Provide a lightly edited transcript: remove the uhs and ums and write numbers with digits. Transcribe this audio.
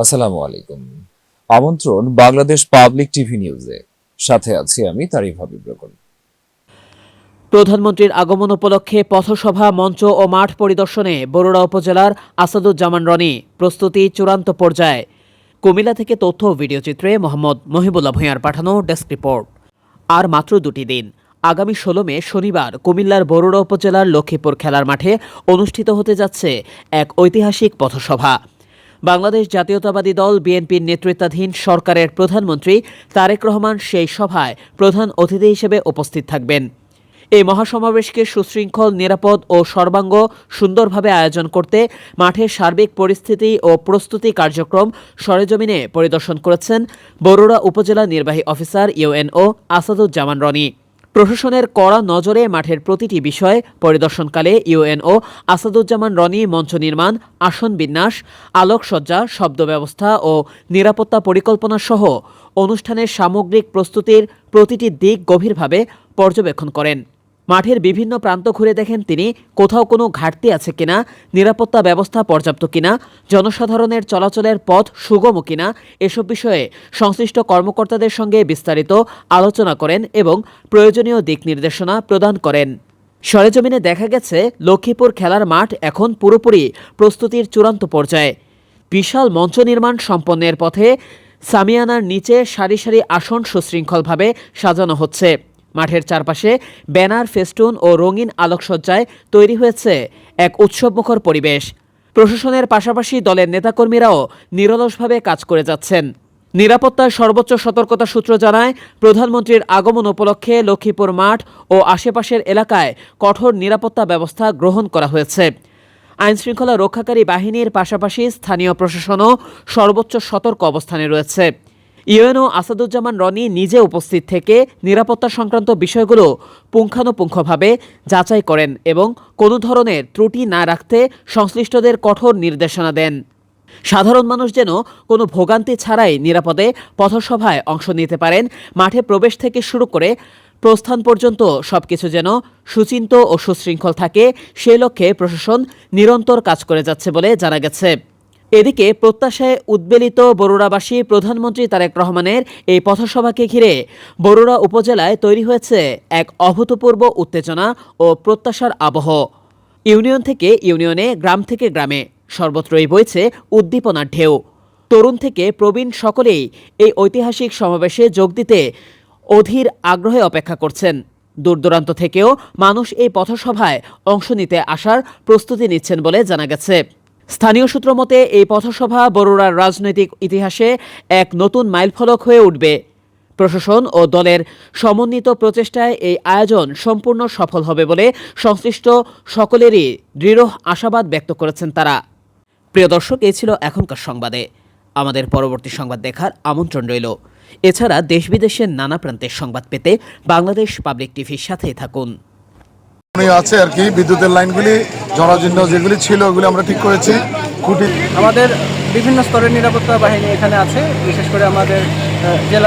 আসসালামু আলাইকুম। আমন্ত্রণ বাংলাদেশ পাবলিক টিভি নিউজে। সাথে আছি আমি তারিফ হাবিব রকন। প্রধানমন্ত্রীর আগমন উপলক্ষে পথসভা, মঞ্চ ও মাঠ পরিদর্শনে বরুড়া উপজেলার আসাদুজ্জামান রনি। প্রস্তুতি চূড়ান্ত পর্যায়ে। কুমিল্লা থেকে তথ্য ও ভিডিওচিত্রে মোহাম্মদ মহিবুল্লাহ ভূঁইয়ার পাঠানো ডেস্ক রিপোর্ট। আর মাত্র 2টি দিন। আগামী 16 মে শনিবার কুমিল্লার বরুড়া উপজেলার লক্ষ্মীপুর খেলার মাঠে অনুষ্ঠিত হতে যাচ্ছে এক ঐতিহাসিক পথসভা। বাংলাদেশ জাতীয়তাবাদী দল বিএনপির নেতৃত্বাধীন সরকারের প্রধানমন্ত্রী তারেক রহমান সেই সভায় প্রধান অতিথি হিসেবে উপস্থিত থাকবেন। এই মহাসমাবেশকে সুশৃঙ্খল, নিরাপদ ও সর্বাঙ্গ সুন্দরভাবে আয়োজন করতে মাঠের সার্বিক পরিস্থিতি ও প্রস্তুতি কার্যক্রম সরেজমিনে পরিদর্শন করেছেন বরুড়া উপজেলা নির্বাহী অফিসার ইউএনও আসাদুজ্জামান রনি। প্রশাসনের কড়া নজরে মাঠের প্রতিটি বিষয় পরিদর্শনকালে ইউএনও আসাদুজ্জামান রনি মঞ্চ নির্মাণ, আসন বিন্যাস, আলোকসজ্জা, শব্দ ব্যবস্থা ও নিরাপত্তা পরিকল্পনা সহ অনুষ্ঠানের সামগ্রিক প্রস্তুতির প্রতিটি দিক গভীরভাবে পর্যবেক্ষণ করেন। মাঠের বিভিন্ন প্রান্ত ঘুরে দেখেন তিনি কোথাও কোনো ঘাটতি আছে কিনা, নিরাপত্তা ব্যবস্থা পর্যাপ্ত কিনা, জনসাধারণের চলাচলের পথ সুগম কিনা এসব বিষয়ে সংশ্লিষ্ট কর্মকর্তাদের সঙ্গে বিস্তারিত আলোচনা করেন এবং প্রয়োজনীয় দিক নির্দেশনা প্রদান করেন। সরেজমিনে দেখা গেছে লক্ষ্মীপুর খেলার মাঠ এখন পুরোপুরি প্রস্তুতির চূড়ান্ত পর্যায়ে। বিশাল মঞ্চ নির্মাণ সম্পন্নের পথে সামিয়ানার নিচে সারি সারি আসন সুশৃঙ্খলভাবে সাজানো হচ্ছে। মাঠের চারপাশে ব্যানার, ফেস্টুন ও রঙিন আলোকসজ্জায় তৈরি হয়েছে এক উৎসবমুখর পরিবেশ। প্রশাসনের পাশাপাশি দলের নেতাকর্মীরাও নিরলসভাবে কাজ করে যাচ্ছেন। নিরাপত্তার সর্বোচ্চ সতর্কতা সূত্র জানায়, প্রধানমন্ত্রীর আগমন উপলক্ষে লক্ষ্মীপুর মাঠ ও আশেপাশের এলাকায় কঠোর নিরাপত্তা ব্যবস্থা গ্রহণ করা হয়েছে। আইনশৃঙ্খলা রক্ষাকারী বাহিনীর পাশাপাশি স্থানীয় প্রশাসনও সর্বোচ্চ সতর্ক অবস্থানে রয়েছে। ইউএনও আসাদুজ্জামান রনি নিজে উপস্থিত থেকে নিরাপত্তা সংক্রান্ত বিষয়গুলো পুঙ্খানুপুঙ্খভাবে যাচাই করেন এবং কোনো ধরনের ত্রুটি না রাখতে সংশ্লিষ্টদের কঠোর নির্দেশনা দেন। সাধারণ মানুষ যেন কোনো ভোগান্তি ছাড়াই নিরাপদে পথসভায় অংশ নিতে পারেন, মাঠে প্রবেশ থেকে শুরু করে প্রস্থান পর্যন্ত সবকিছু যেন সুচিন্ত ও সুশৃঙ্খল থাকে, সে লক্ষ্যে প্রশাসন নিরন্তর কাজ করে যাচ্ছে বলে জানা গেছে। এদিকে প্রত্যাশায় উদ্বেলিত বরুড়াবাসী প্রধানমন্ত্রী তারেক রহমানের এই পথসভাকে ঘিরে বরুড়া উপজেলায় তৈরি হয়েছে এক অভূতপূর্ব উত্তেজনা ও প্রত্যাশার আবহ। ইউনিয়ন থেকে ইউনিয়নে, গ্রাম থেকে গ্রামে সর্বত্রই বইছে উদ্দীপনার ঢেউ। তরুণ থেকে প্রবীণ সকলেই এই ঐতিহাসিক সমাবেশে যোগ দিতে অধীর আগ্রহে অপেক্ষা করছেন। দূরদূরান্ত থেকেও মানুষ এই পথসভায় অংশ নিতে আসার প্রস্তুতি নিচ্ছেন বলে জানা গেছে। স্থানীয় সূত্র মতে এই পথসভা বরুড়ার রাজনৈতিক ইতিহাসে এক নতুন মাইলফলক হয়ে উঠবে। প্রশাসন ও দলের সমন্বিত প্রচেষ্টায় এই আয়োজন সম্পূর্ণ সফল হবে বলে সংশ্লিষ্ট সকলেরই দৃঢ় আশাবাদ ব্যক্ত করেছেন তারা। প্রিয় দর্শক, এই ছিল এখনকার সংবাদে। আমাদের পরবর্তী সংবাদ দেখার আমন্ত্রণ রইল। এছাড়া দেশ বিদেশের নানা প্রান্তের সংবাদ পেতে বাংলাদেশ পাবলিক টিভির সাথেই থাকুন। আছে আর কি, বিদ্যুতের লাইনগুলি জরাজীর্ণ যেগুলি ছিল ওগুলি আমরা ঠিক করেছি। আমাদের বিভিন্ন স্তরের নিরাপত্তা বাহিনী এখানে আছে, বিশেষ করে আমাদের জেলা